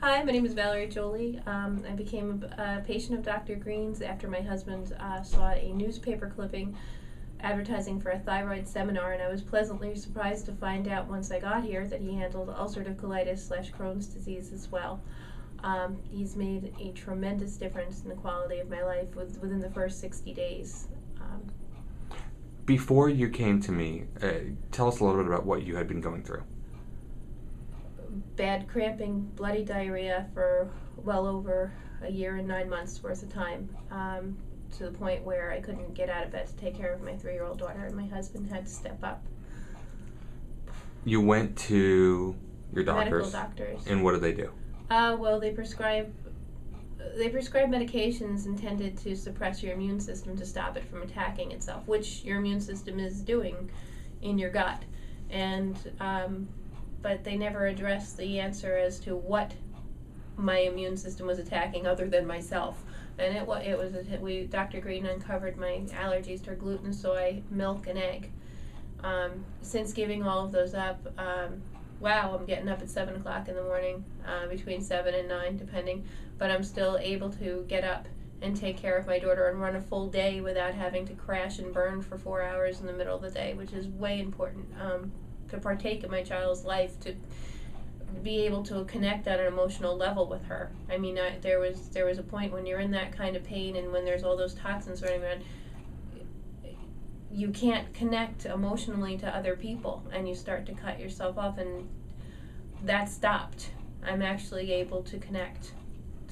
Hi, my name is Valerie Jolie. I became a patient of Dr. Green's after my husband saw a newspaper clipping advertising for a thyroid seminar, and I was pleasantly surprised to find out once I got here that he handled ulcerative colitis / Crohn's disease as well. He's made a tremendous difference in the quality of my life within the first 60 days. Before you came to me, tell us a little bit about what you had been going through. Bad cramping, bloody diarrhea for well over a year and 9 months worth of time, to the point where I couldn't get out of bed to take care of my 3-year-old daughter, and my husband had to step up. You went to your doctors? Medical doctors. And what did they do? Well, they prescribe medications intended to suppress your immune system to stop it from attacking itself, which your immune system is doing in your gut. And but they never addressed the answer as to what my immune system was attacking other than myself. And Dr. Green uncovered my allergies to gluten, soy, milk, and egg. Since giving all of those up, wow, I'm getting up at 7 o'clock in the morning, between 7 and 9 depending, but I'm still able to get up and take care of my daughter and run a full day without having to crash and burn for 4 hours in the middle of the day, which is way important. To partake in my child's life, to be able to connect on an emotional level with her. I mean, there was a point when you're in that kind of pain and when there's all those toxins running around, you can't connect emotionally to other people, and you start to cut yourself off, and that stopped. I'm actually able to connect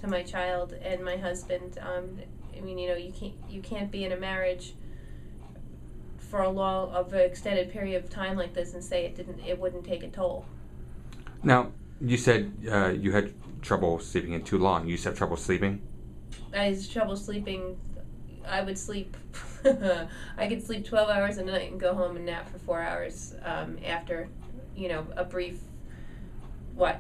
to my child and my husband. I mean, you can't be in a marriage for an extended period of time like this and say it wouldn't take a toll. Now, you said you had trouble sleeping in too long. You used to have trouble sleeping? I had trouble sleeping. I would sleep. I could sleep 12 hours a night and go home and nap for 4 hours after, a brief,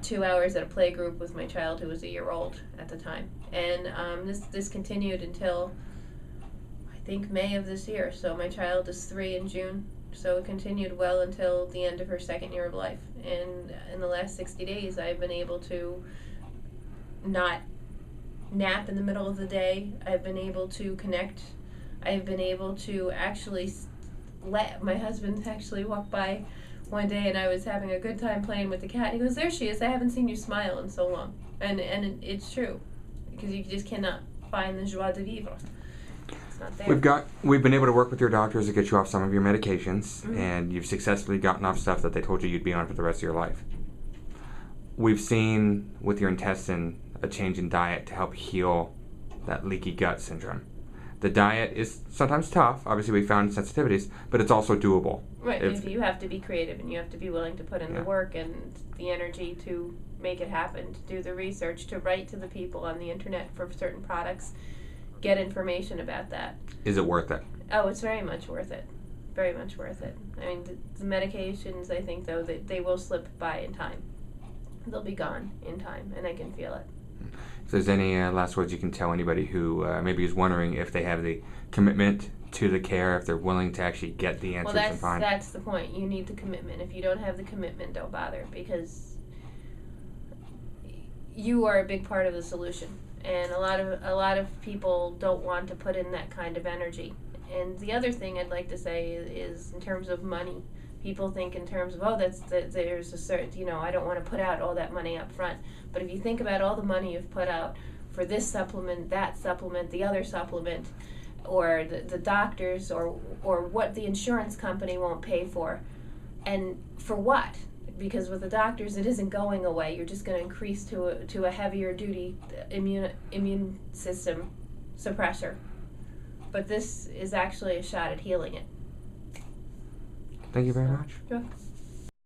2 hours at a play group with my child who was a year old at the time. And this continued until I think May of this year. So my child is 3 in June. So it continued well until the end of her 2nd year of life. And in the last 60 days, I've been able to not nap in the middle of the day. I've been able to connect. I've been able to actually let my husband actually walk by one day, and I was having a good time playing with the cat. He goes, "There she is. I haven't seen you smile in so long." And it's true, because you just cannot find the joie de vivre. It's not there. We've been able to work with your doctors to get you off some of your medications, Mm-hmm. and you've successfully gotten off stuff that they told you you'd be on for the rest of your life. We've seen with your intestine a change in diet to help heal that leaky gut syndrome. The diet is sometimes tough. Obviously, we found sensitivities, but it's also doable. Right. You have to be creative, and you have to be willing to put in the work and the energy to make it happen, to do the research, to write to the people on the internet for certain products, get information about that. Is it worth it? Oh, it's very much worth it. Very much worth it. I mean, the medications, I think, though, that they will slip by in time. They'll be gone in time, and I can feel it. If there's any last words you can tell anybody who maybe is wondering if they have the commitment to the care, if they're willing to actually get the answers and find. Well, that's the point. You need the commitment. If you don't have the commitment, don't bother, because you are a big part of the solution, and a lot of people don't want to put in that kind of energy. And the other thing I'd like to say is in terms of money. People think in terms of, there's a certain, I don't want to put out all that money up front. But if you think about all the money you've put out for this supplement, that supplement, the other supplement, or the doctors, or what the insurance company won't pay for, and for what? Because with the doctors, it isn't going away. You're just going to increase to a heavier duty immune system suppressor. But this is actually a shot at healing it. Thank you very much. Sure.